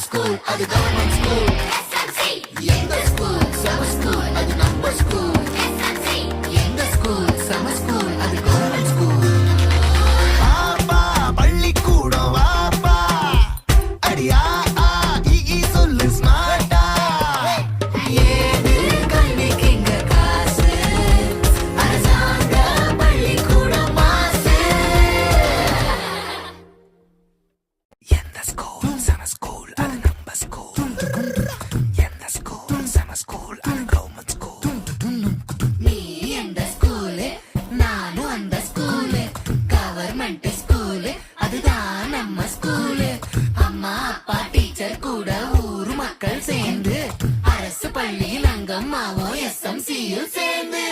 School அது government school. எந்த school சம ஸ்கூல் அது நம்ம ஸ்கூல். எந்த ஸ்கூல் சம ஸ்கூல் அது கவர்மெண்ட் ஸ்கூல். பாப்பா பள்ளிக்கூடம் வாப்பா அடியா சொல்லு ஸ்மார்ட்டா. ஏது கல்விக்கு இங்க காசு அரசாங்க பள்ளிக்கூடம் மாசு. எந்த ஸ்கூல் சம ஸ்கூல் அது நம்ம ஸ்கூல். எந்த ஸ்கூல் சம ஸ்கூல் அது கவர்மெண்ட் ஸ்கூல். நீ எந்த ஸ்கூலு நானும் அந்த ஸ்கூலு. கவர்மெண்ட் ஸ்கூலு அதுதான் நம்ம ஸ்கூலு. அம்மா அப்பா டீச்சர் கூட ஊர் மக்கள் சேர்ந்து அரசு பள்ளியில் அங்கம்மாவும் SMCயும் சேர்ந்து